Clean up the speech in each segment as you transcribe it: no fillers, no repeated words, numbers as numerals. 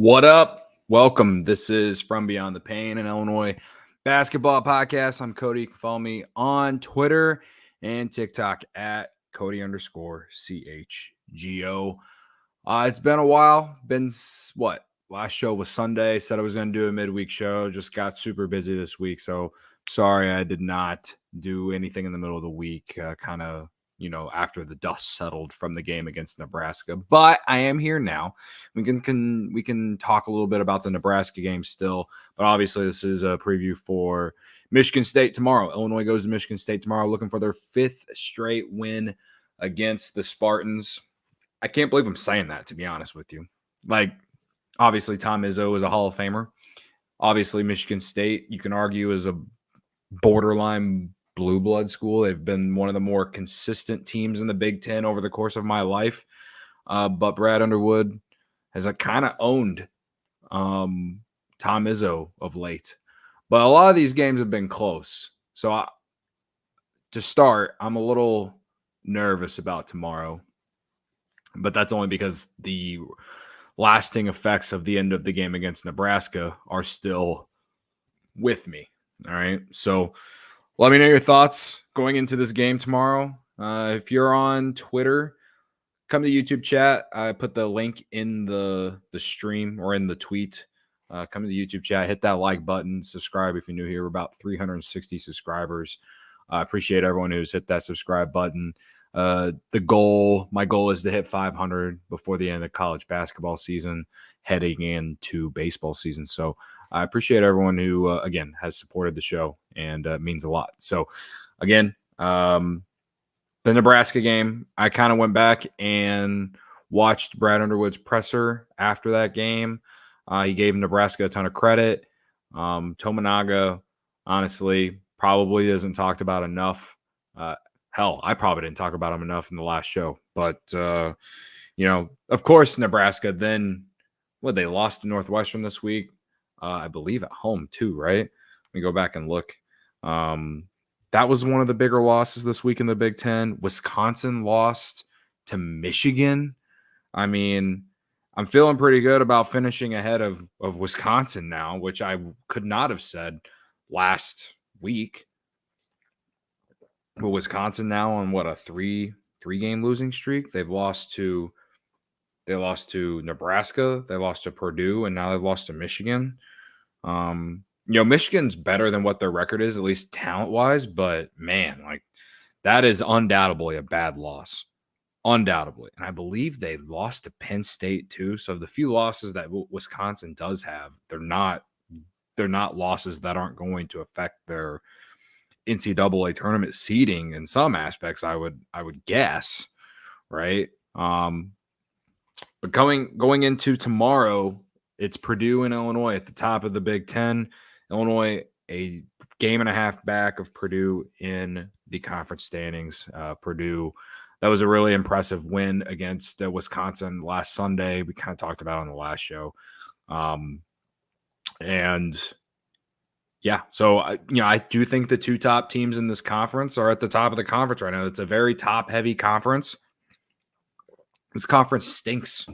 What up? Welcome. This is From Beyond The Paign, an Illinois basketball podcast. I'm Cody. You can follow me on Twitter and TikTok at Cody_CHGO. It's been a while. Last show was Sunday. Said I was going to do a midweek show. Just got super busy this week. So sorry I did not do anything in the middle of the week. After the dust settled from the game against Nebraska. But I am here now. We can talk a little bit about the Nebraska game still, but obviously this is a preview for Michigan State tomorrow. Illinois goes to Michigan State tomorrow looking for their fifth straight win against the Spartans. I can't believe I'm saying that, to be honest with you. Obviously Tom Izzo is a Hall of Famer. Obviously Michigan State, you can argue, is a borderline blue blood school. They've been one of the more consistent teams in the Big Ten over the course of my life. But Brad Underwood has kind of owned Tom Izzo of late. But a lot of these games have been close. So to start, I'm a little nervous about tomorrow. But that's only because the lasting effects of the end of the game against Nebraska are still with me. All right. So let me know your thoughts going into this game tomorrow. If you're on Twitter, come to the YouTube chat. I put the link in the stream or in the tweet. Come to the YouTube chat. Hit that like button. Subscribe if you're new here. We're about 360 subscribers. I appreciate everyone who's hit that subscribe button. My goal is to hit 500 before the end of the college basketball season, heading into baseball season. So I appreciate everyone who, again, has supported the show, and means a lot. So, again, the Nebraska game, I kind of went back and watched Brad Underwood's presser after that game. He gave Nebraska a ton of credit. Tominaga, honestly, probably isn't talked about enough. Hell, I probably didn't talk about him enough in the last show. But, of course, Nebraska then, they lost to Northwestern this week. I believe at home too, right? Let me go back and look. That was one of the bigger losses this week in the Big Ten. Wisconsin lost to Michigan. I mean, I'm feeling pretty good about finishing ahead of Wisconsin now, which I could not have said last week. But Wisconsin now on a three-game losing streak. They lost to Nebraska, they lost to Purdue, and now they've lost to Michigan. Michigan's better than what their record is, at least talent-wise, but man, that is undoubtedly a bad loss. Undoubtedly. And I believe they lost to Penn State too. So the few losses that Wisconsin does have, they're not losses that aren't going to affect their NCAA tournament seeding in some aspects, I would guess, right? But going into tomorrow, it's Purdue and Illinois at the top of the Big Ten. Illinois, a game and a half back of Purdue in the conference standings. Purdue, that was a really impressive win against Wisconsin last Sunday. We kind of talked about it on the last show. So I do think the two top teams in this conference are at the top of the conference right now. It's a very top-heavy conference. This conference stinks,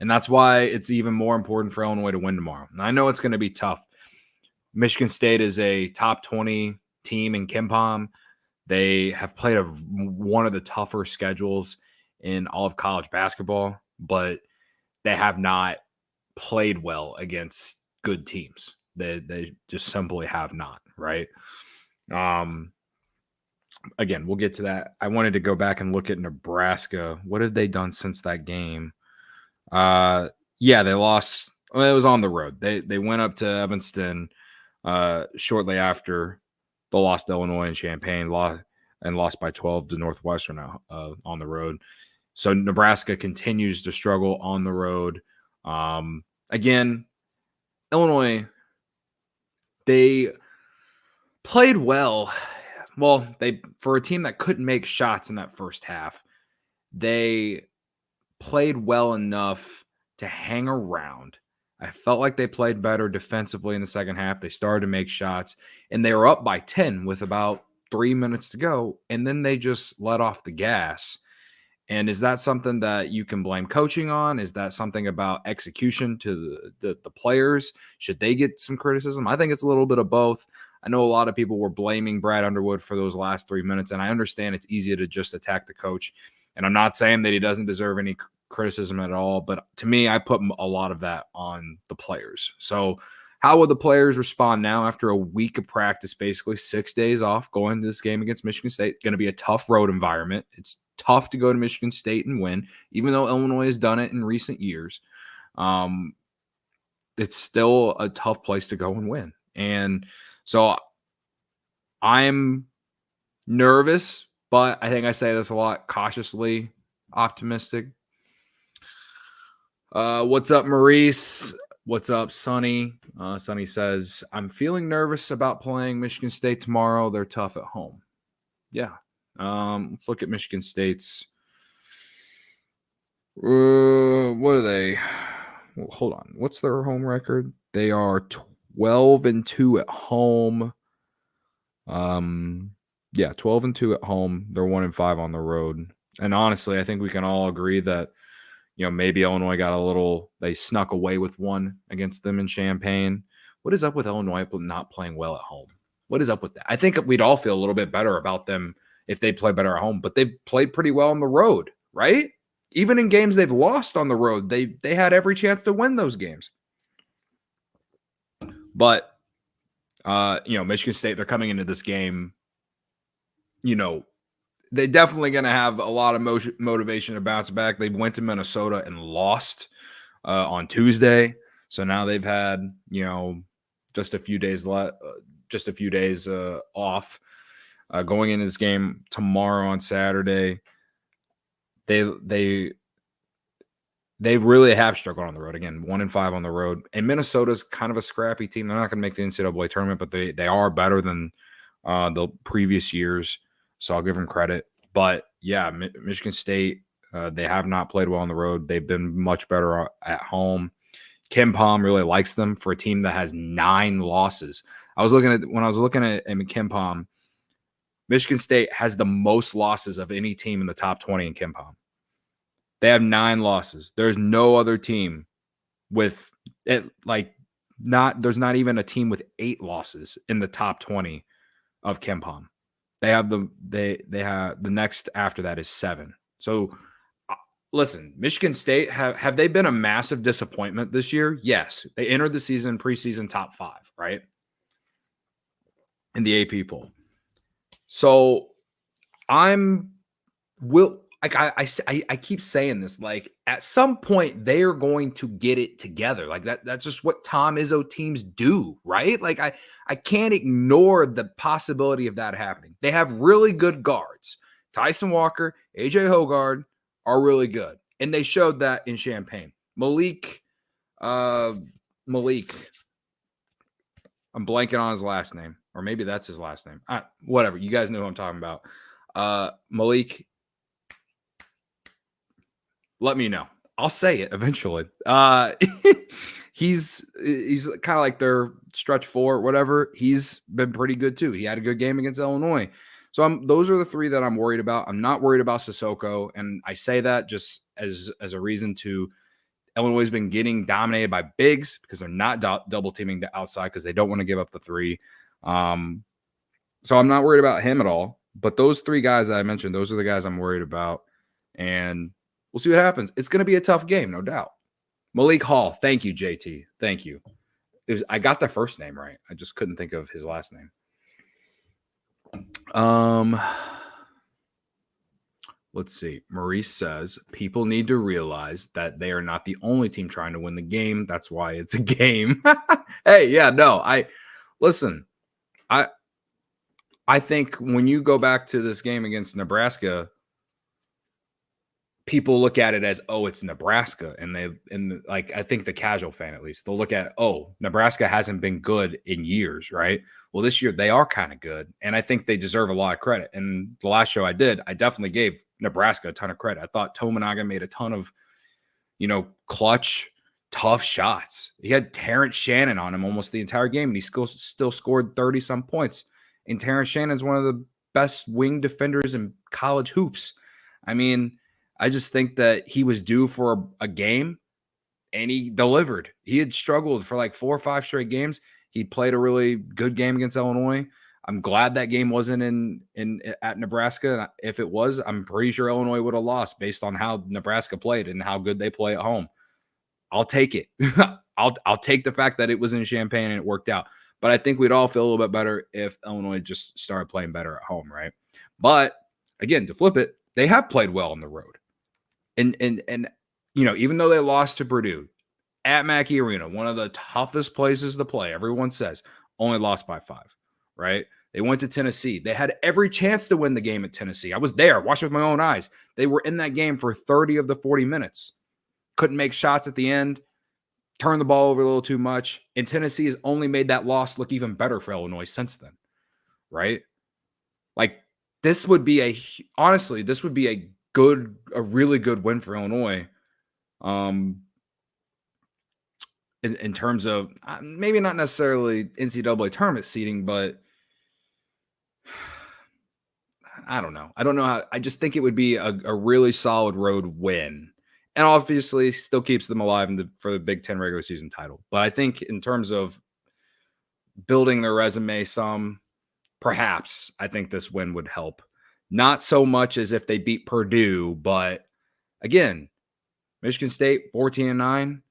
and that's why it's even more important for Illinois to win tomorrow. And I know it's going to be tough. Michigan State is a top 20 team in KenPom. They have played one of the tougher schedules in all of college basketball, but they have not played well against good teams. They just simply have not, right? Again, we'll get to that. I wanted to go back and look at Nebraska. What have they done since that game? They lost. Well, it was on the road. They went up to Evanston shortly after the loss to Illinois and Champaign, lost by 12 to Northwestern on the road. So Nebraska continues to struggle on the road. Again, Illinois, they played well. Well, for a team that couldn't make shots in that first half, they played well enough to hang around. I felt like they played better defensively in the second half. They started to make shots, and they were up by 10 with about 3 minutes to go, and then they just let off the gas. And is that something that you can blame coaching on? Is that something about execution to the players? Should they get some criticism? I think it's a little bit of both. I know a lot of people were blaming Brad Underwood for those last 3 minutes, and I understand it's easier to just attack the coach. And I'm not saying that he doesn't deserve any criticism at all, but to me, I put a lot of that on the players. So how will the players respond now after a week of practice, basically 6 days off, going to this game against Michigan State? Going to be a tough road environment. It's tough to go to Michigan State and win, even though Illinois has done it in recent years. It's still a tough place to go and win. And so I'm nervous, but I think I say this a lot, cautiously optimistic. What's up, Maurice? What's up, Sonny? Sonny says, I'm feeling nervous about playing Michigan State tomorrow. They're tough at home. Yeah. Let's look at Michigan State's. What are they? Well, hold on. What's their home record? They are 12-2 at home. 12-2 at home. They're 1-5 on the road. And honestly, I think we can all agree that, maybe Illinois they snuck away with one against them in Champaign. What is up with Illinois not playing well at home? What is up with that? I think we'd all feel a little bit better about them if they play better at home, but they've played pretty well on the road, right? Even in games they've lost on the road, they had every chance to win those games. But, Michigan State, they're coming into this game, they're definitely going to have a lot of motivation to bounce back. They went to Minnesota and lost on Tuesday. So now they've had, just a few days off going into this game tomorrow on Saturday. They really have struggled on the road. Again, 1-5 on the road. And Minnesota's kind of a scrappy team. They're not going to make the NCAA tournament, but they are better than the previous years. So I'll give them credit. But, yeah, Michigan State, they have not played well on the road. They've been much better at home. Ken Pom really likes them for a team that has 9 losses. When I was looking at Ken Pom, Michigan State has the most losses of any team in the top 20 in Ken Pom. They have 9 losses. There's no other team with it, there's not even a team with 8 losses in the top 20 of Ken Pom. They have the next after that is 7. So listen, Michigan State, have they been a massive disappointment this year? Yes. They entered the season preseason top 5, right? In the AP poll. So I keep saying this, at some point they are going to get it together. That's just what Tom Izzo teams do, right? I can't ignore the possibility of that happening. They have really good guards. Tyson Walker, AJ Hogard are really good. And they showed that in Champaign. Malik, I'm blanking on his last name, or maybe that's his last name. Whatever. You guys know who I'm talking about. Malik, let me know. I'll say it eventually. He's kind of like their stretch 4, whatever. He's been pretty good too. He had a good game against Illinois. So those are the 3 that I'm worried about. I'm not worried about Sissoko, and I say that just as a reason to Illinois has been getting dominated by bigs because they're not double teaming the outside because they don't want to give up the 3. So I'm not worried about him at all. But those 3 guys that I mentioned, those are the guys I'm worried about. And we'll see what happens. It's going to be a tough game, no doubt. Malik Hall. Thank you, JT. Thank you. I got the first name right. I just couldn't think of his last name. Let's see. Maurice says, people need to realize that they are not the only team trying to win the game. That's why it's a game. Hey, yeah, no. I think when you go back to this game against Nebraska, people look at it as, oh, it's Nebraska. And I think the casual fan, at least, they'll look at, oh, Nebraska hasn't been good in years, right? Well, this year they are kind of good. And I think they deserve a lot of credit. And the last show I did, I definitely gave Nebraska a ton of credit. I thought Tominaga made a ton of, clutch, tough shots. He had Terrence Shannon on him almost the entire game, and he still scored 30-some points. And Terrence Shannon's one of the best wing defenders in college hoops. I mean, I just think that he was due for a game and he delivered. He had struggled for like 4 or 5 straight games. He played a really good game against Illinois. I'm glad that game wasn't in at Nebraska. If it was, I'm pretty sure Illinois would have lost based on how Nebraska played and how good they play at home. I'll take it. I'll take the fact that it was in Champaign and it worked out. But I think we'd all feel a little bit better if Illinois just started playing better at home, right? But again, to flip it, they have played well on the road. And even though they lost to Purdue at Mackey Arena, one of the toughest places to play, everyone says, only lost by 5, right? They went to Tennessee. They had every chance to win the game at Tennessee. I was there, watched it with my own eyes. They were in that game for 30 of the 40 minutes. Couldn't make shots at the end, turned the ball over a little too much. And Tennessee has only made that loss look even better for Illinois since then, right? Like, this would be a really good win for Illinois. In terms of maybe not necessarily NCAA tournament seeding, but I don't know. I don't know how. I just think it would be a really solid road win, and obviously still keeps them alive for the Big Ten regular season title. But I think in terms of building their resume, perhaps I think this win would help. Not so much as if they beat Purdue, but again, Michigan State 14-9.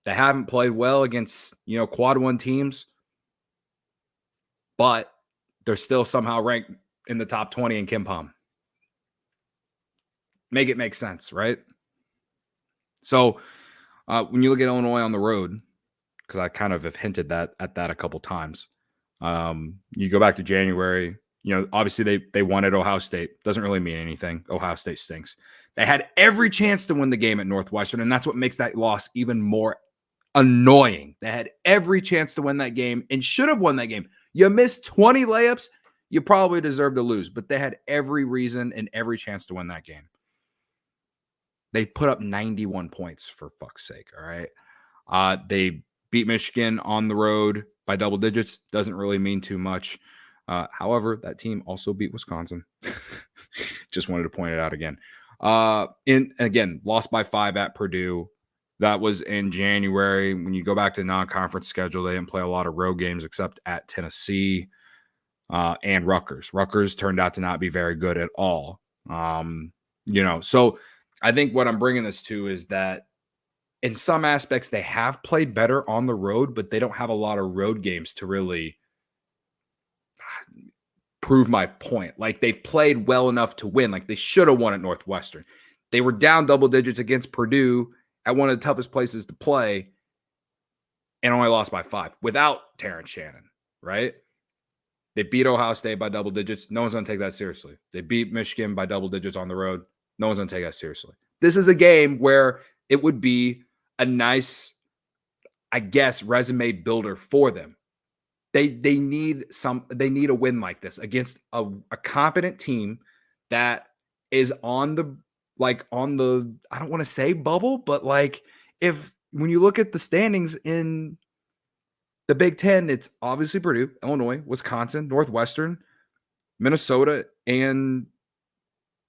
They haven't played well against, quad 1 teams, but they're still somehow ranked in the top 20 in KenPom. Make it make sense, right? So when you look at Illinois on the road, because I kind of have hinted at that a couple times, you go back to January, obviously they won at Ohio State. Doesn't really mean anything. Ohio State stinks. They had every chance to win the game at Northwestern, and that's what makes that loss even more annoying. They had every chance to win that game and should have won that game. You missed 20 layups, you probably deserve to lose, but they had every reason and every chance to win that game. They put up 91 points, for fuck's sake, all right? They beat Michigan on the road by double digits. Doesn't really mean too much. However, that team also beat Wisconsin. Just wanted to point it out again. Again, lost by 5 at Purdue. That was in January. When you go back to the non-conference schedule, they didn't play a lot of road games except at Tennessee and Rutgers. Rutgers turned out to not be very good at all. So I think what I'm bringing this to is that in some aspects, they have played better on the road, but they don't have a lot of road games to really prove my point. Like, they played well enough to win. Like, they should have won at Northwestern. They were down double digits against Purdue at one of the toughest places to play and only lost by 5 without Terrence Shannon, right? They beat Ohio State by double digits. No one's going to take that seriously. They beat Michigan by double digits on the road. No one's going to take that seriously. This is a game where it would be a nice, I guess, resume builder for them. They need a win like this against a competent team that is on the I don't want to say bubble, but when you look at the standings in the Big Ten, it's obviously Purdue, Illinois, Wisconsin, Northwestern, Minnesota, and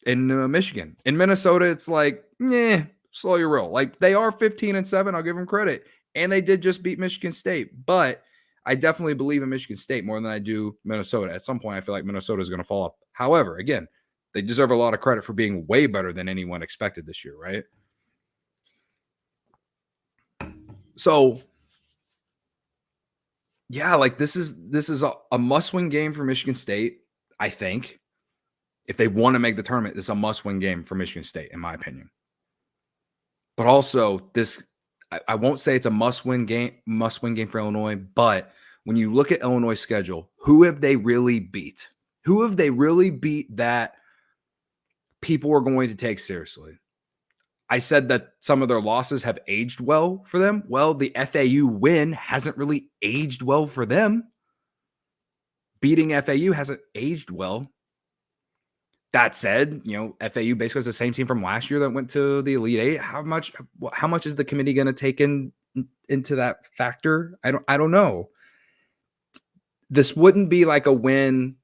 Michigan. In Minnesota, it's slow your roll. Like, they are 15-7. I'll give them credit. And they did just beat Michigan State. But I definitely believe in Michigan State more than I do Minnesota. At some point, I feel like Minnesota is going to fall off. However, again, they deserve a lot of credit for being way better than anyone expected this year, right? So, yeah, this is a must-win game for Michigan State, I think. If they want to make the tournament, this is a must-win game for Michigan State, in my opinion. But also, I won't say it's a must-win game for Illinois, but when you look at Illinois' schedule, who have they really beat? Who have they really beat that people are going to take seriously? I said that some of their losses have aged well for them. Well, the FAU win hasn't really aged well for them. Beating FAU hasn't aged well. That said, FAU basically is the same team from last year that went to the Elite Eight. How much is the committee going to take into that factor? I don't know. This wouldn't be like a win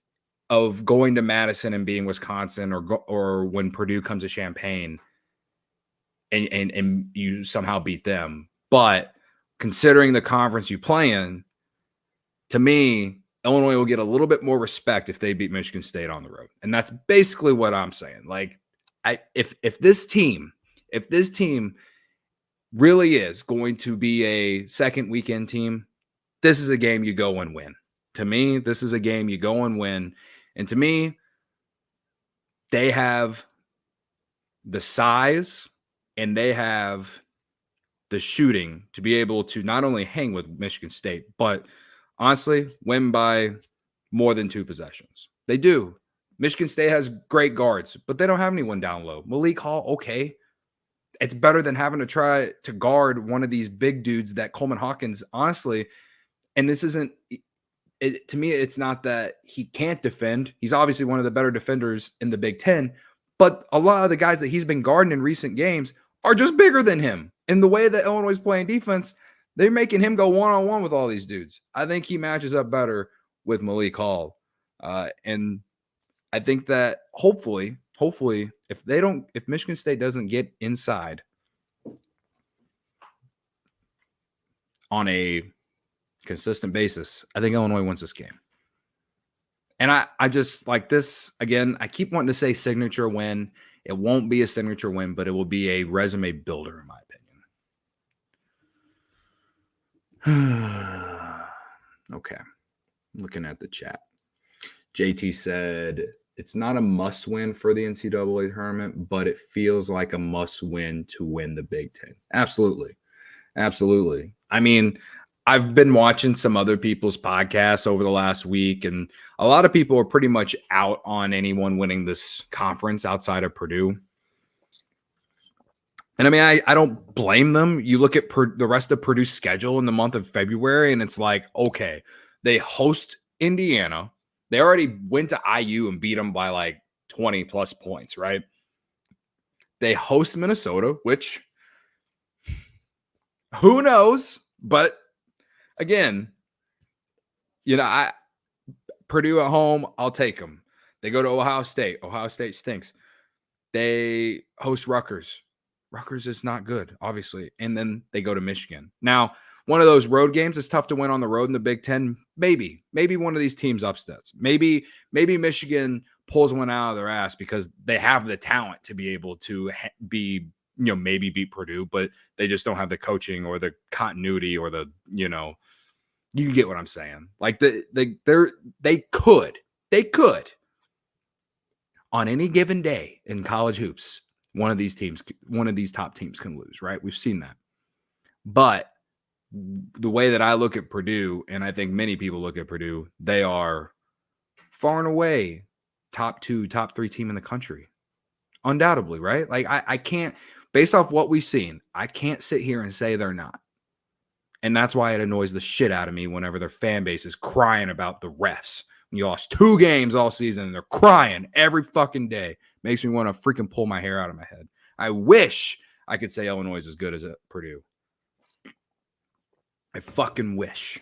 of going to Madison and beating Wisconsin or when Purdue comes to Champaign and you somehow beat them. But considering the conference you play in, to me, Illinois will get a little bit more respect if they beat Michigan State on the road. And that's basically what I'm saying. Like, if this team really is going to be a second weekend team, this is a game you go and win. To me, this is a game you go and win. And to me, they have the size and they have the shooting to be able to not only hang with Michigan State, but honestly, win by more than 2 possessions. They do. Michigan State has great guards, but they don't have anyone down low. Malik Hall, okay. It's better than having to try to guard one of these big dudes that Coleman Hawkins, honestly, and this isn't – to me, it's not that he can't defend. He's obviously one of the better defenders in the Big Ten, but a lot of the guys that he's been guarding in recent games are just bigger than him. In the way that Illinois is playing defense, they're making him go one-on-one with all these dudes. I think he matches up better with Malik Hall. And I think that hopefully, if Michigan State doesn't get inside on a consistent basis, I think Illinois wins this game. And I just like this, again, I keep wanting to say signature win. It won't be a signature win, but it will be a resume builder, in my opinion. Okay. Looking at the chat. JT said, it's not a must win for the NCAA tournament, but it feels like a must win to win the Big Ten. Absolutely. Absolutely. I mean, I've been watching some other people's podcasts over the last week, and a lot of people are pretty much out on anyone winning this conference outside of Purdue. And I mean, I don't blame them. You look at the rest of Purdue's schedule in the month of February, and it's like, okay, they host Indiana. They already went to IU and beat them by like 20 plus points, right? They host Minnesota, which who knows? But again, you know, Purdue at home, I'll take them. They go to Ohio State. Ohio State stinks. They host Rutgers. Rutgers is not good, obviously. And then they go to Michigan. Now, one of those road games is tough to win on the road in the Big Ten. Maybe one of these teams upsets. Maybe Michigan pulls one out of their ass because they have the talent to be able to be, maybe beat Purdue, but they just don't have the coaching or the continuity or the, you get what I'm saying. Like they could on any given day in college hoops, one of these top teams can lose, right? We've seen that. But the way that I look at Purdue, and I think many people look at Purdue, they are far and away top 2, top 3 team in the country. Undoubtedly, right? Like I can't, based off what we've seen, I can't sit here and say they're not. And that's why it annoys the shit out of me whenever their fan base is crying about the refs. When you lost 2 games all season and they're crying every fucking day. Makes me want to freaking pull my hair out of my head. I wish I could say Illinois is as good as Purdue. I fucking wish.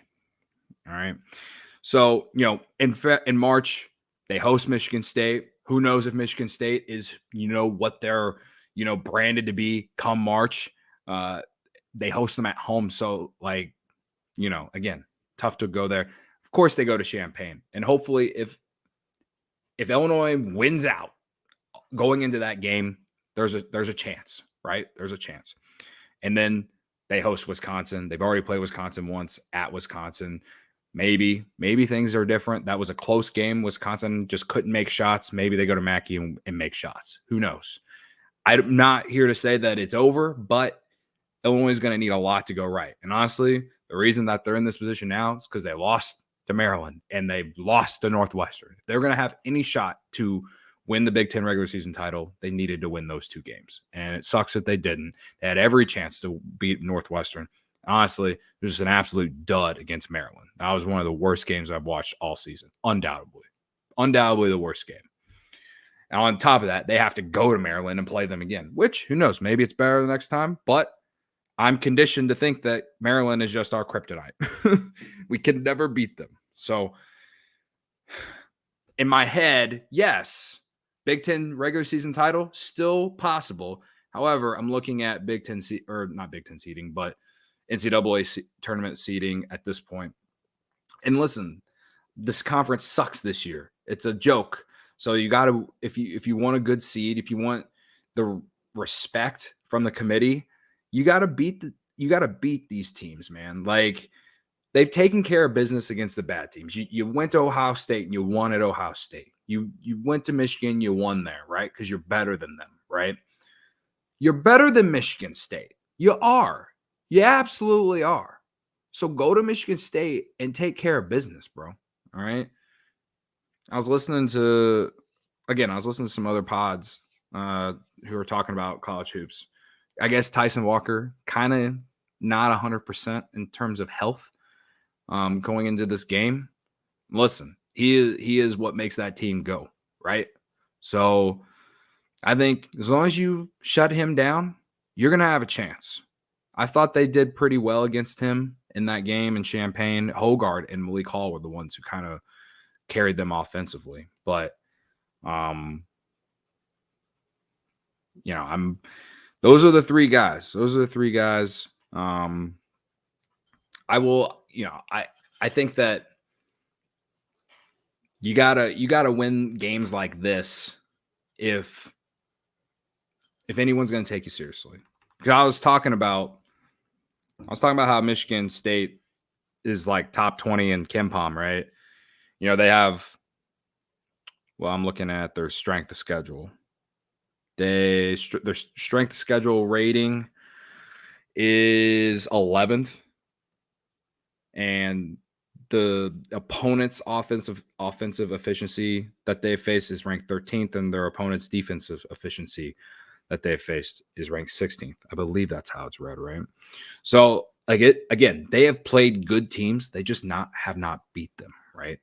All right. So, in March, they host Michigan State. Who knows if Michigan State is, what they're, branded to be come March. They host them at home. So, again, tough to go there. Of course, they go to Champaign. And hopefully, if Illinois wins out going into that game, there's a chance, right? There's a chance. And then they host Wisconsin. They've already played Wisconsin once at Wisconsin. Maybe things are different. That was a close game. Wisconsin just couldn't make shots. Maybe they go to Mackey and make shots. Who knows? I'm not here to say that it's over, but Illinois is going to need a lot to go right. And honestly, the reason that they're in this position now is because they lost to Maryland and they lost to Northwestern. If they're going to have any shot to win the Big Ten regular season title, they needed to win those 2 games. And it sucks that they didn't. They had every chance to beat Northwestern. Honestly, it was just an absolute dud against Maryland. That was one of the worst games I've watched all season. Undoubtedly the worst game. And on top of that, they have to go to Maryland and play them again, which, who knows, maybe it's better the next time. But I'm conditioned to think that Maryland is just our kryptonite. We can never beat them. So in my head, yes, Big Ten regular season title, still possible. However, I'm looking at Big Ten or not Big Ten seeding, but NCAA tournament seeding at this point. And listen, this conference sucks this year. It's a joke. So you got to, if you want a good seed, if you want the respect from the committee, you got to beat these teams, man. Like, they've taken care of business against the bad teams. You went to Ohio State and you won at Ohio State. You went to Michigan, you won there, right? Because you're better than them, right? You're better than Michigan State. You are. You absolutely are. So go to Michigan State and take care of business, bro. All right. I was listening to some other pods who were talking about college hoops. I guess Tyson Walker kind of not 100% in terms of health going into this game. Listen, he is what makes that team go, right? So I think as long as you shut him down, you're going to have a chance. I thought they did pretty well against him in that game in Champaign. Hogard and Malik Hall were the ones who kind of carried them offensively. But, those are the three guys. I think that you gotta win games like this if anyone's going to take you seriously. Because I was talking about how Michigan State is like top 20 in KenPom, right? They have, I'm looking at their strength of schedule. Their strength of schedule rating is 11th. And the opponent's offensive efficiency that they face is ranked 13th, and their opponent's defensive efficiency that they faced is ranked 16th. I believe that's how it's read, right? So, they have played good teams. They just have not beat them, right?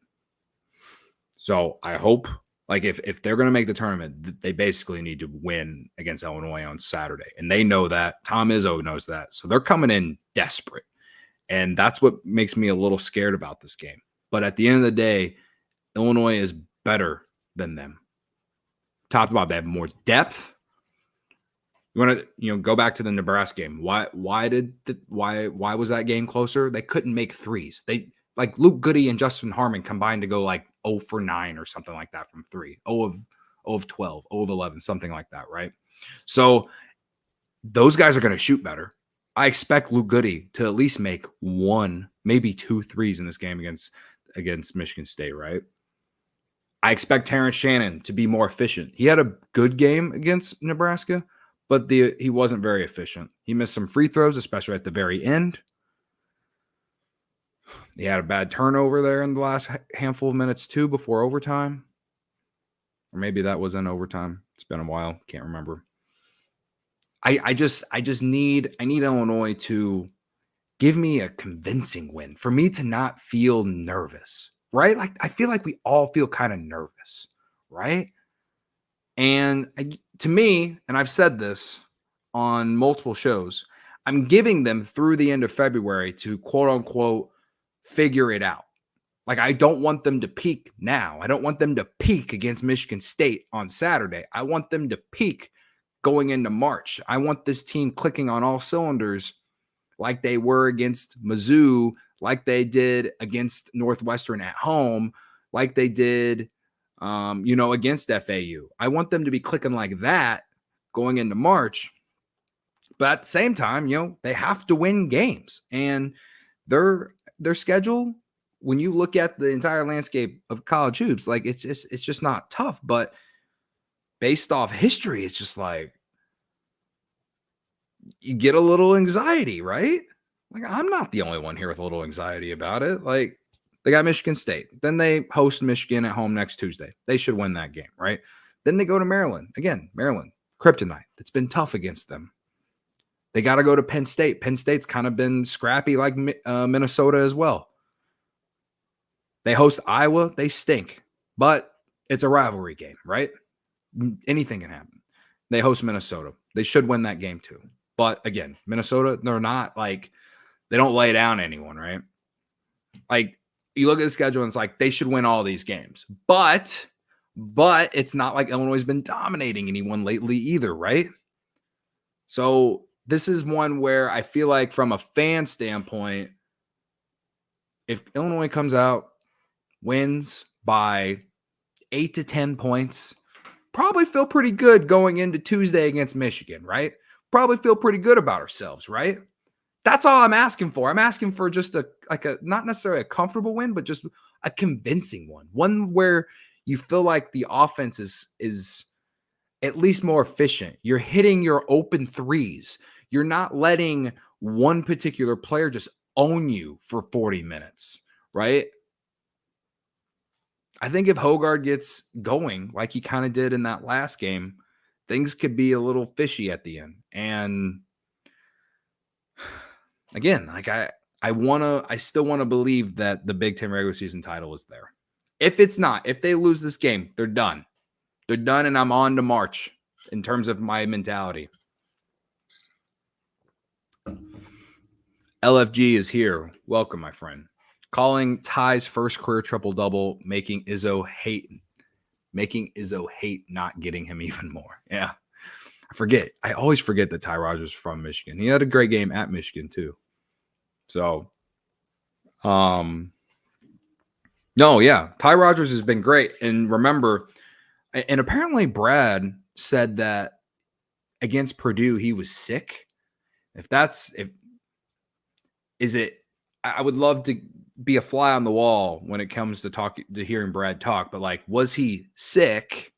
So I hope, if they're going to make the tournament, they basically need to win against Illinois on Saturday. And they know that. Tom Izzo knows that. So they're coming in desperate. And that's what makes me a little scared about this game. But at the end of the day, Illinois is better than them. Top to bottom, they have more depth. You want to, go back to the Nebraska game. Why was that game closer? They couldn't make threes. They Luke Goody and Justin Harmon combined to go 0 for 9 or something like that from 3. 0 of 12, 0 of 11, something like that, right? So those guys are going to shoot better. I expect Luke Goody to at least make 1, maybe 2 threes in this game against Michigan State, right? I expect Terrence Shannon to be more efficient. He had a good game against Nebraska, but he wasn't very efficient. He missed some free throws, especially at the very end. He had a bad turnover there in the last handful of minutes too before overtime. Or maybe that was in overtime. It's been a while. Can't remember. I just need Illinois to give me a convincing win for me to not feel nervous, right? I feel like we all feel kind of nervous, right? And to me, and I've said this on multiple shows, I'm giving them through the end of February to quote unquote figure it out. I don't want them to peak now. I don't want them to peak against Michigan State on Saturday. I want them to peak going into March. I want this team clicking on all cylinders like they were against Mizzou, like they did against Northwestern at home, like they did, against FAU. I want them to be clicking like that going into March. But at the same time, they have to win games. And their schedule, when you look at the entire landscape of college hoops, it's just not tough. But based off history, it's just you get a little anxiety, right? I'm not the only one here with a little anxiety about it. They got Michigan State. Then they host Michigan at home next Tuesday. They should win that game, right? Then they go to Maryland. Again, Maryland, kryptonite. It's been tough against them. They got to go to Penn State. Penn State's kind of been scrappy like Minnesota as well. They host Iowa. They stink. But it's a rivalry game, right? Anything can happen. They host Minnesota. They should win that game too. But again, Minnesota, they're not they don't lay down anyone, right? You look at the schedule and it's they should win all these games. But it's not like Illinois has been dominating anyone lately either, right? So this is one where I feel like from a fan standpoint, if Illinois comes out, wins by 8 to 10 points, probably feel pretty good going into Tuesday against Michigan, right? Probably feel pretty good about ourselves, right? That's all I'm asking for. I'm asking for just a not necessarily a comfortable win, but just a convincing one where you feel like the offense is at least more efficient. You're hitting your open threes. You're not letting one particular player just own you for 40 minutes, right? I think if Hogard gets going like he kind of did in that last game, things could be a little fishy at the end. And again, like I still want to believe that the Big Ten regular season title is there. If it's not, if they lose this game, they're done. They're done, and I'm on to March in terms of my mentality. LFG is here. Welcome, my friend. Calling Ty's first career triple-double, making Izzo hate not getting him even more. Yeah. I always forget that Ty Rodgers is from Michigan. He had a great game at Michigan too. So, no, yeah. Ty Rodgers has been great. And remember, and apparently Brad said that against Purdue, he was sick. I would love to be a fly on the wall when it comes to hearing Brad talk, but like, was he sick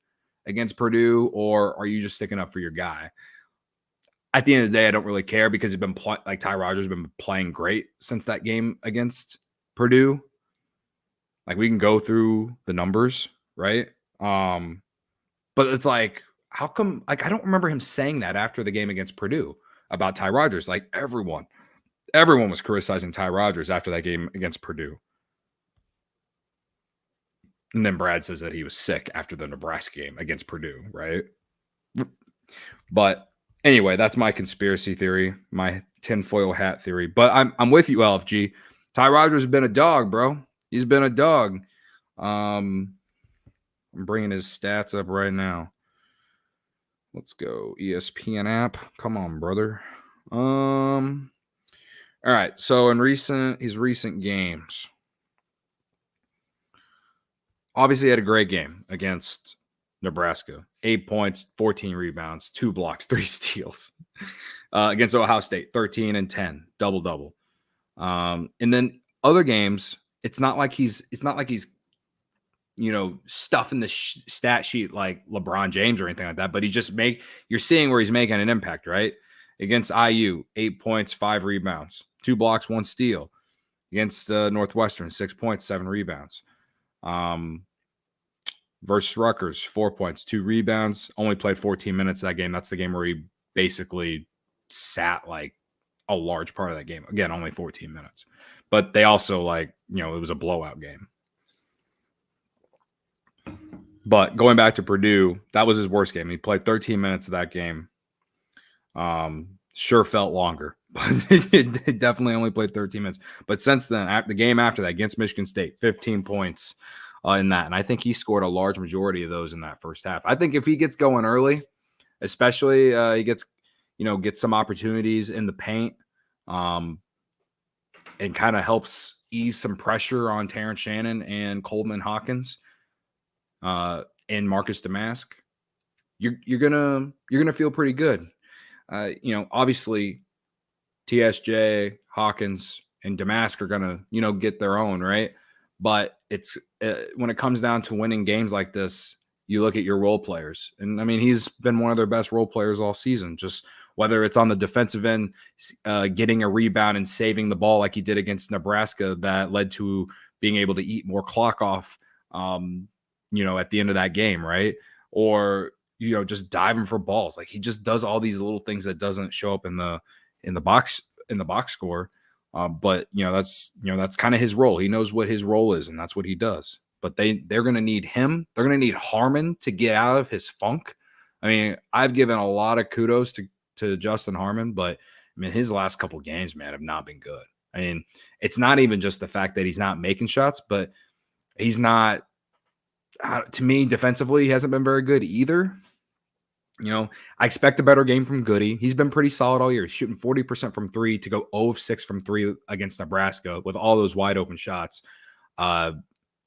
against Purdue, or are you just sticking up for your guy? At the end of the day, I don't really care because Ty Rodgers has been playing great since that game against Purdue. Like, we can go through the numbers, right? But it's like, how come? Like, I don't remember him saying that after the game against Purdue about Ty Rodgers. Like, everyone was criticizing Ty Rodgers after that game against Purdue. And then Brad says that he was sick after the Nebraska game against Purdue, right? But anyway, that's my conspiracy theory, my tinfoil hat theory. But I'm with you, LFG. Ty Rodgers has been a dog, bro. He's been a dog. I'm bringing his stats up right now. Let's go. ESPN app. Come on, brother. All right. So in his recent games, obviously he had a great game against Nebraska. 8 points, 14 rebounds, 2 blocks, 3 steals. Against Ohio State, 13 and 10, double-double. And then other games, it's not like he's stuffing the stat sheet like LeBron James or anything like that, but you're seeing where he's making an impact, right? Against IU, 8 points, 5 rebounds, 2 blocks, 1 steal. Against Northwestern, 6 points, 7 rebounds. Versus Rutgers, 4 points, 2 rebounds. Only played 14 minutes that game. That's the game where he basically sat like a large part of that game. Again, only 14 minutes. But they also it was a blowout game. But going back to Purdue, that was his worst game. He played 13 minutes of that game. Sure felt longer, but he definitely only played 13 minutes. But since then, the game after that against Michigan State, 15 points in that. And I think he scored a large majority of those in that first half. I think if he gets going early, especially he gets some opportunities in the paint, and kind of helps ease some pressure on Terrence Shannon and Coleman Hawkins, and Marcus Damask, you're gonna feel pretty good. Obviously TSJ, Hawkins, and Damask are gonna get their own, right? But it's when it comes down to winning games like this, you look at your role players, and I mean he's been one of their best role players all season. Just whether it's on the defensive end, getting a rebound and saving the ball like he did against Nebraska, that led to being able to eat more clock off. At the end of that game, right? Or just diving for balls. Like he just does all these little things that doesn't show up in the box score. But that's kind of his role. He knows what his role is, and that's what he does. But they're going to need him. They're going to need Harmon to get out of his funk. I mean, I've given a lot of kudos to Justin Harmon, but I mean his last couple games, man, have not been good. I mean, it's not even just the fact that he's not making shots, but he's not. To me, defensively, he hasn't been very good either. I expect a better game from Goody. He's been pretty solid all year. He's shooting 40% from three to go 0 of 6 from three against Nebraska with all those wide open shots.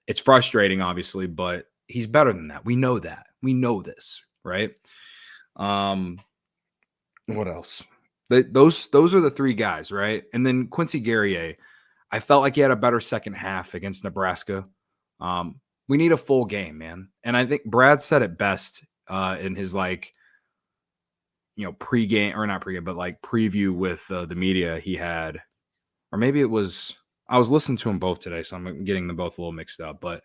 It's frustrating, obviously, but he's better than that. We know that. We know this, right? What else? Those are the three guys, right? And then Quincy Guerrier, I felt like he had a better second half against Nebraska. We need a full game, man. And I think Brad said it best in his pregame, or not pregame, but like preview with the media he had, or maybe it was, I was listening to them both today, so I'm getting them both a little mixed up, but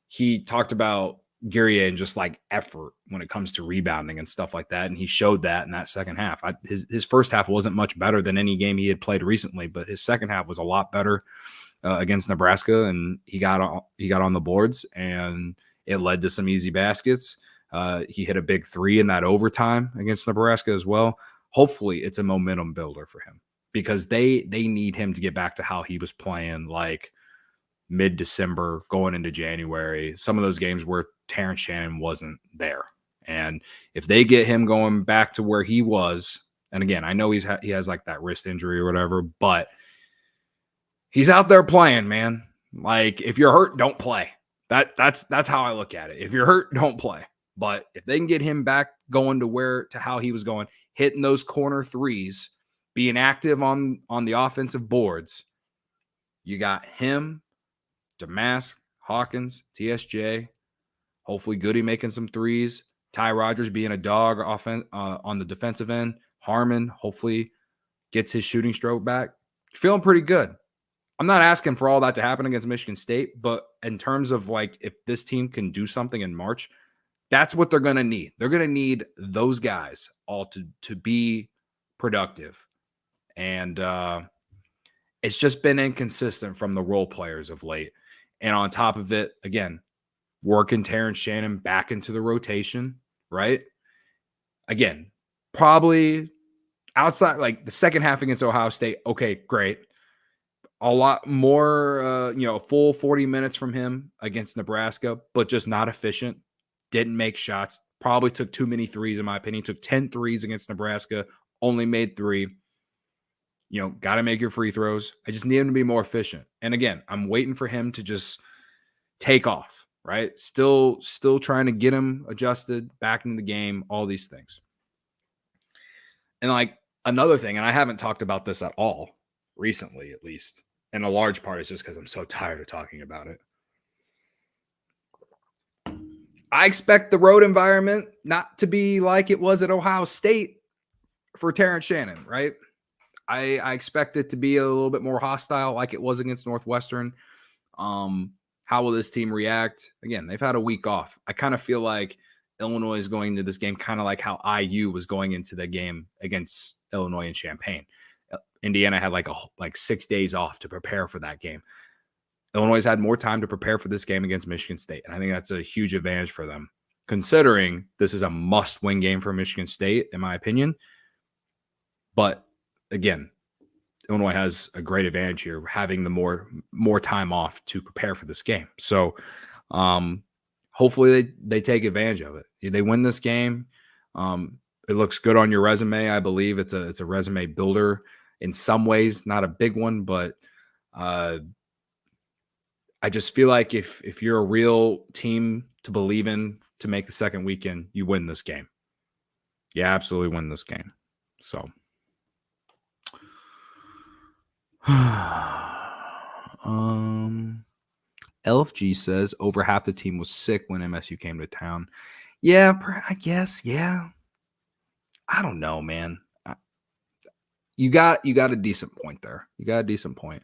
he talked about Guerrier and just like effort when it comes to rebounding and stuff like that. And he showed that in that second half. His first half wasn't much better than any game he had played recently, but his second half was a lot better against Nebraska, and he got on the boards, and it led to some easy baskets. He hit a big three in that overtime against Nebraska as well. Hopefully it's a momentum builder for him, because they need him to get back to how he was playing like mid-December going into January. Some of those games where Terrence Shannon wasn't there. And if they get him going back to where he was, and again, I know he has like that wrist injury or whatever, but he's out there playing, man. Like, if you're hurt, don't play. That's how I look at it. If you're hurt, don't play. But if they can get him back going to how he was going, hitting those corner threes, being active on the offensive boards, you got him, Damask, Hawkins, TSJ, hopefully Goody making some threes, Ty Rodgers being a dog on the defensive end, Harmon hopefully gets his shooting stroke back. Feeling pretty good. I'm not asking for all that to happen against Michigan State, but in terms of like, if this team can do something in March, that's what they're going to need. They're going to need those guys all to be productive. And it's just been inconsistent from the role players of late. And on top of it, again, working Terrence Shannon back into the rotation, right? Again, probably outside, like the second half against Ohio State, okay, great. A lot more, a full 40 minutes from him against Nebraska, but just not efficient. Didn't make shots. Probably took too many threes, in my opinion. Took 10 threes against Nebraska. Only made 3. Got to make your free throws. I just need him to be more efficient. And again, I'm waiting for him to just take off, right? Still trying to get him adjusted back into the game, all these things. And like another thing, and I haven't talked about this at all recently, at least, and a large part is just because I'm so tired of talking about it. I expect the road environment not to be like it was at Ohio State for Terrence Shannon, right? I expect it to be a little bit more hostile like it was against Northwestern. How will this team react? Again, they've had a week off. I kind of feel like Illinois is going into this game kind of like how IU was going into the game against Illinois in Champaign. Indiana had like 6 days off to prepare for that game. Illinois has had more time to prepare for this game against Michigan State, and I think that's a huge advantage for them, considering this is a must-win game for Michigan State, in my opinion. But again, Illinois has a great advantage here, having the more time off to prepare for this game. So hopefully they take advantage of it. They win this game. It looks good on your resume. I believe it's a resume builder in some ways, not a big one, but I just feel like if you're a real team to believe in to make the second weekend, you win this game. You absolutely win this game. So LFG says over half the team was sick when MSU came to town. Yeah, I guess. Yeah. I don't know, man. You got a decent point there. You got a decent point.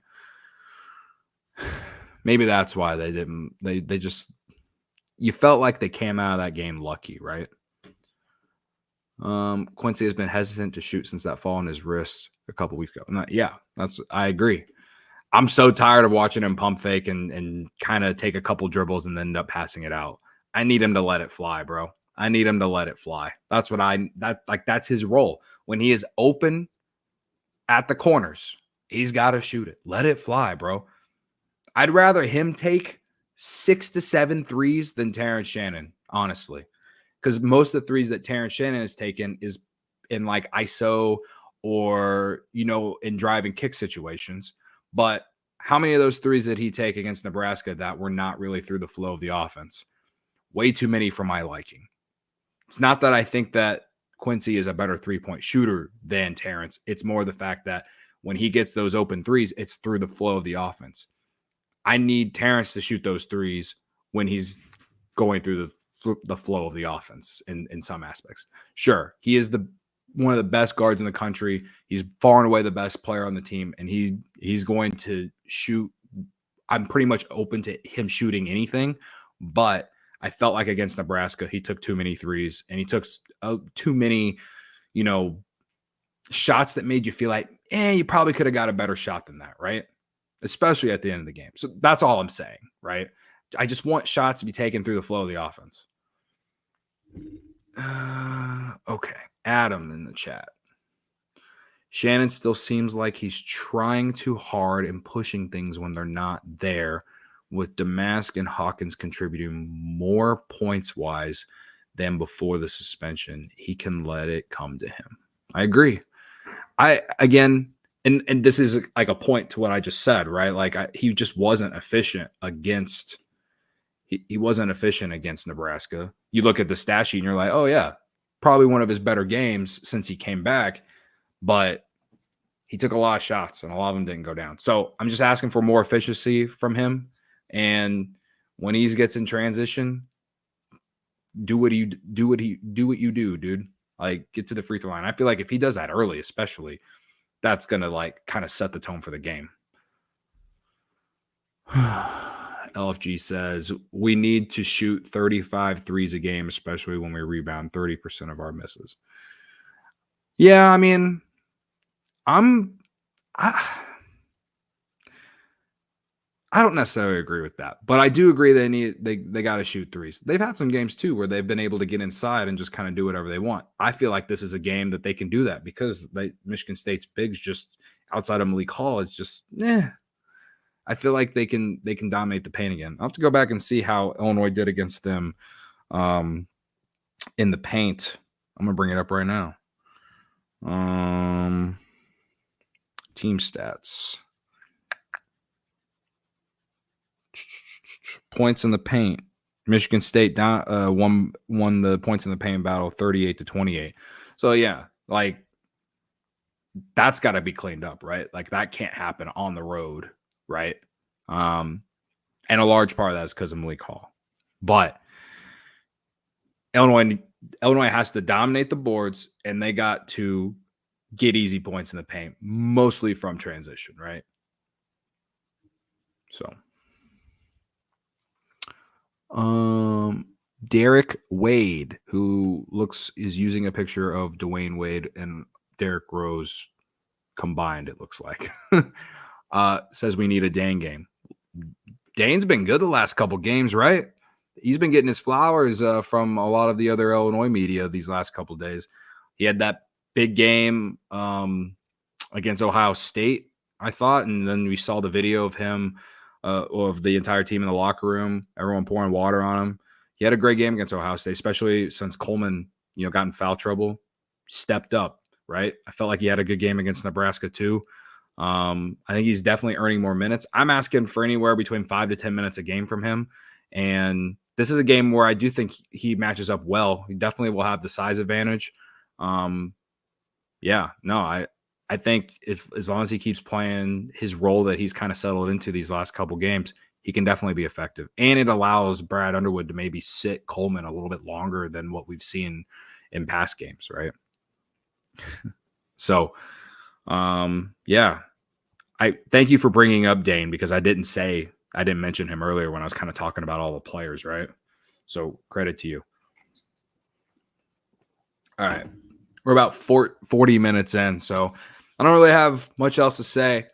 Maybe that's why they didn't. They just, you felt like they came out of that game lucky, right? Quincy has been hesitant to shoot since that fall on his wrist a couple weeks ago. I agree. I'm so tired of watching him pump fake and kind of take a couple dribbles and then end up passing it out. I need him to let it fly, bro. I need him to let it fly. That's that's his role. When he is open at the corners, he's got to shoot it. Let it fly, bro. I'd rather him take 6 to 7 threes than Terrence Shannon, honestly. because most of the threes that Terrence Shannon has taken is in like ISO or, in drive and kick situations. But how many of those threes did he take against Nebraska that were not really through the flow of the offense? Way too many for my liking. It's not that I think that Quincy is a better three-point shooter than Terrence. It's more the fact that when he gets those open threes, it's through the flow of the offense. I need Terrence to shoot those threes when he's going through the flow of the offense in some aspects. Sure, he is one of the best guards in the country. He's far and away the best player on the team, and he's going to shoot. I'm pretty much open to him shooting anything, but I felt like against Nebraska, he took too many threes, and he took too many, shots that made you feel like, you probably could have got a better shot than that, right? Especially at the end of the game. So that's all I'm saying, right? I just want shots to be taken through the flow of the offense. Okay. Adam in the chat. Shannon still seems like he's trying too hard and pushing things when they're not there, with Damask and Hawkins contributing more points-wise than before the suspension. He can let it come to him. I agree. And this is like a point to what I just said, right? Like he just wasn't efficient against he wasn't efficient against Nebraska. You look at the stat sheet and you're like, oh yeah, probably one of his better games since he came back, but he took a lot of shots and a lot of them didn't go down. So I'm just asking for more efficiency from him. And when he gets in transition, do what you do, dude. Like, get to the free throw line. I feel like if he does that early, especially, that's gonna like kind of set the tone for the game. LFG says we need to shoot 35 threes a game, especially when we rebound 30% of our misses. Yeah, I mean, I don't necessarily agree with that, but I do agree they got to shoot threes. They've had some games too where they've been able to get inside and just kind of do whatever they want. I feel like this is a game that they can do that because Michigan State's bigs just outside of Malik Hall, it's just I feel like they can dominate the paint again. I'll have to go back and see how Illinois did against them in the paint. I'm gonna bring it up right now. Team stats. Points in the paint. Michigan State down won the points in the paint battle 38-28. So yeah, like that's got to be cleaned up, right? Like that can't happen on the road, right? And a large part of that is because of Malik Hall. But Illinois has to dominate the boards, and they got to get easy points in the paint, mostly from transition, right? So Derek Wade, who is using a picture of Dwayne Wade and Derrick Rose combined, it looks like, says we need a Dane game. Dane's been good the last couple games, right? He's been getting his flowers from a lot of the other Illinois media these last couple of days. He had that big game against Ohio State, I thought, and then we saw the video of him of the entire team in the locker room, everyone pouring water on him. He had a great game against Ohio State, especially since Coleman, got in foul trouble, stepped up, right? I felt like he had a good game against Nebraska too. I think he's definitely earning more minutes. I'm asking for anywhere between 5 to 10 minutes a game from him. And this is a game where I do think he matches up well. He definitely will have the size advantage. I think as long as he keeps playing his role that he's kind of settled into these last couple games, he can definitely be effective. And it allows Brad Underwood to maybe sit Coleman a little bit longer than what we've seen in past games, right? So, I thank you for bringing up Dane because I didn't mention him earlier when I was kind of talking about all the players, right? So credit to you. All right. We're about 40 minutes in, so I don't really have much else to say,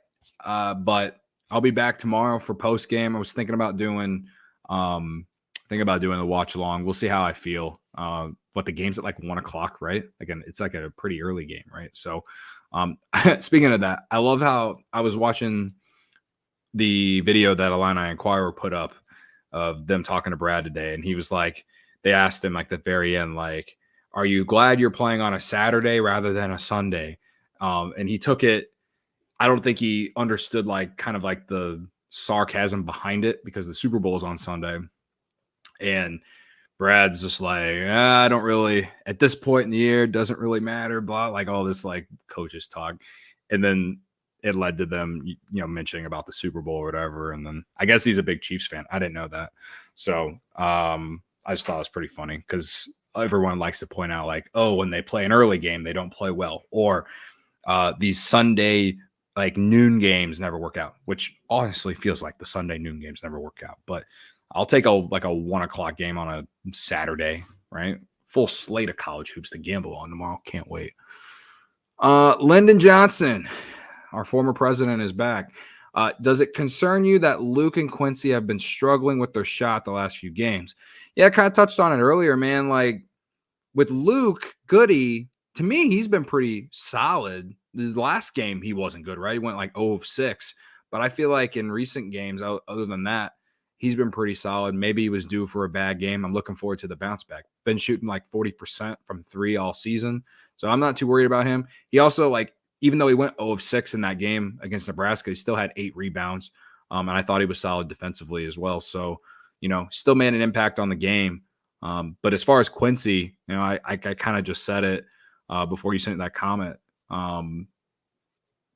but I'll be back tomorrow for post game. I was thinking about doing the watch along. We'll see how I feel. But the game's at like 1:00, right? Again, it's like a pretty early game, right? So, speaking of that, I love how I was watching the video that Illini Inquirer put up of them talking to Brad today, and he was like, they asked him like the very end, like, are you glad you're playing on a Saturday rather than a Sunday? And he took it. I don't think he understood like kind of like the sarcasm behind it because the Super Bowl is on Sunday. And Brad's just like, I don't really, at this point in the year, doesn't really matter, blah, like all this like coaches talk. And then it led to them, mentioning about the Super Bowl or whatever. And then I guess he's a big Chiefs fan. I didn't know that. So I just thought it was pretty funny because everyone likes to point out like, oh, when they play an early game, they don't play well. Or these Sunday like noon games never work out, which honestly feels like the Sunday noon games never work out. But I'll take a 1 o'clock game on a Saturday, right? Full slate of college hoops to gamble on tomorrow. Can't wait. Lyndon Johnson, our former president, is back. Does it concern you that Luke and Quincy have been struggling with their shot the last few games? Yeah, I kind of touched on it earlier, man. Like with Luke Goody, to me, he's been pretty solid. The last game, he wasn't good, right? He went like 0 of 6. But I feel like in recent games, other than that, he's been pretty solid. Maybe he was due for a bad game. I'm looking forward to the bounce back. Been shooting like 40% from 3 all season. So I'm not too worried about him. He also, like, even though he went 0 of 6 in that game against Nebraska, he still had 8 rebounds. And I thought he was solid defensively as well. So, still made an impact on the game. But as far as Quincy, I kind of just said it before you sent that comment.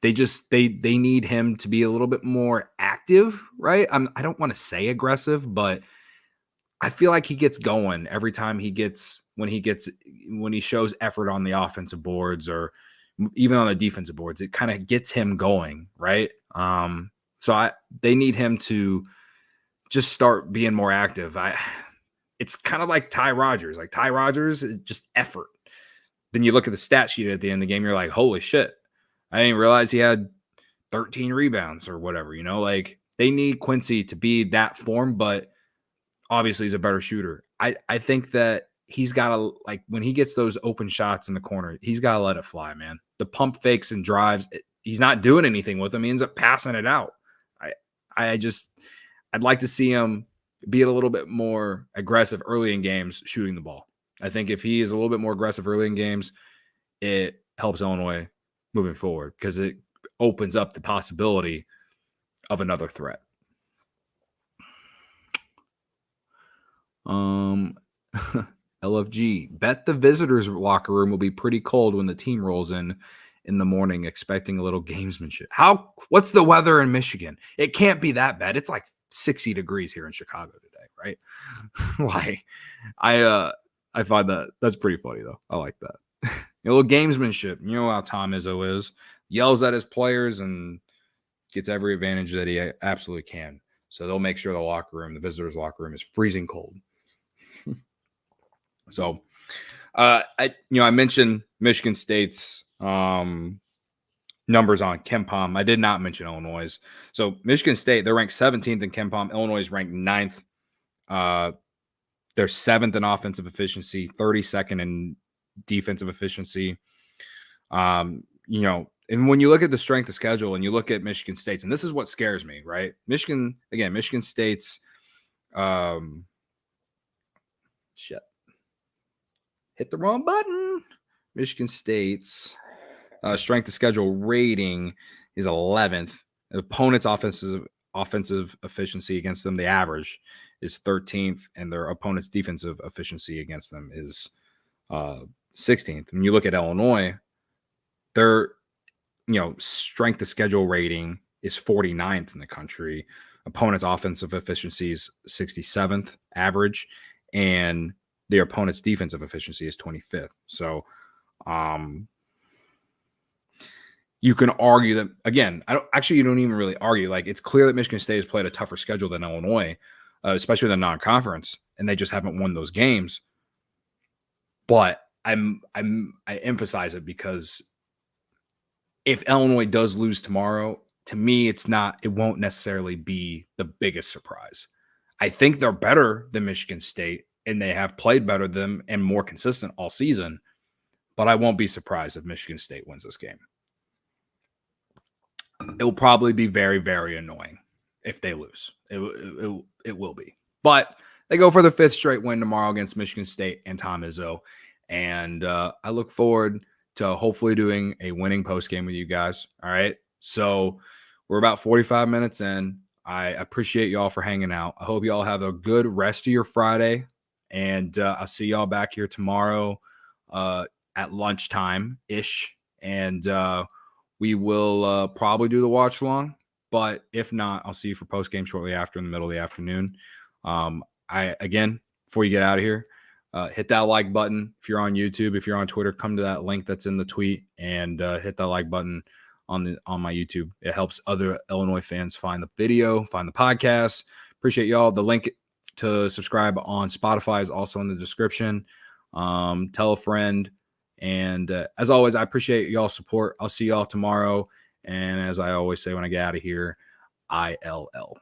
They need him to be a little bit more active, right? I don't want to say aggressive, but I feel like he gets going every time when he shows effort on the offensive boards or even on the defensive boards. It kind of gets him going, right? So they need him to just start being more active. It's kind of like Ty Rodgers. Like Ty Rodgers, just effort. Then you look at the stat sheet at the end of the game, you're like, holy shit. I didn't realize he had 13 rebounds or whatever, like they need Quincy to be that form, but obviously he's a better shooter. I think that he's got to, like, when he gets those open shots in the corner, he's got to let it fly, man. The pump fakes and drives, he's not doing anything with them. He ends up passing it out. I'd like to see him be a little bit more aggressive early in games shooting the ball. I think if he is a little bit more aggressive early in games, it helps Illinois moving forward because it opens up the possibility of another threat. LFG, bet the visitors' locker room will be pretty cold when the team rolls in the morning, expecting a little gamesmanship. What's the weather in Michigan? It can't be that bad. It's like 60 degrees here in Chicago today, right? Like, I find that's pretty funny though. I like that. A little gamesmanship. You know how Tom Izzo is. Yells at his players and gets every advantage that he absolutely can. So they'll make sure the visitors' locker room is freezing cold. So, I mentioned Michigan State's numbers on KenPom. I did not mention Illinois'. So Michigan State, they're ranked 17th in KenPom. Illinois is ranked 9th. They're 7th in offensive efficiency, 32nd in defensive efficiency. And when you look at the strength of schedule and you look at Michigan State's, and this is what scares me, right? Michigan State's hit the wrong button. Michigan State's strength of schedule rating is 11th. The opponent's offensive efficiency against them, the average, is 13th, and their opponent's defensive efficiency against them is 16th. When you look at Illinois, their strength of schedule rating is 49th in the country. Opponent's offensive efficiency is 67th average, and their opponent's defensive efficiency is 25th. So you can argue that, again, you don't even really argue. Like, it's clear that Michigan State has played a tougher schedule than Illinois, especially the non-conference, and they just haven't won those games. But I emphasize it because if Illinois does lose tomorrow, to me, it won't necessarily be the biggest surprise. I think they're better than Michigan State, and they have played better than them and more consistent all season, but I won't be surprised if Michigan State wins this game. It will probably be very, very annoying if they lose. It will be. But they go for the 5th straight win tomorrow against Michigan State and Tom Izzo. And I look forward to hopefully doing a winning post game with you guys. All right. So we're about 45 minutes in. I appreciate y'all for hanging out. I hope y'all have a good rest of your Friday. And I'll see y'all back here tomorrow at lunchtime-ish. And we will probably do the watch along. But if not, I'll see you for post game shortly after in the middle of the afternoon. Again, before you get out of here, hit that like button. If you're on YouTube, if you're on Twitter, come to that link that's in the tweet and hit that like button on my YouTube. It helps other Illinois fans find the video, find the podcast. Appreciate y'all. The link to subscribe on Spotify is also in the description. Tell a friend. And as always, I appreciate y'all's support. I'll see y'all tomorrow. And as I always say when I get out of here, ILL.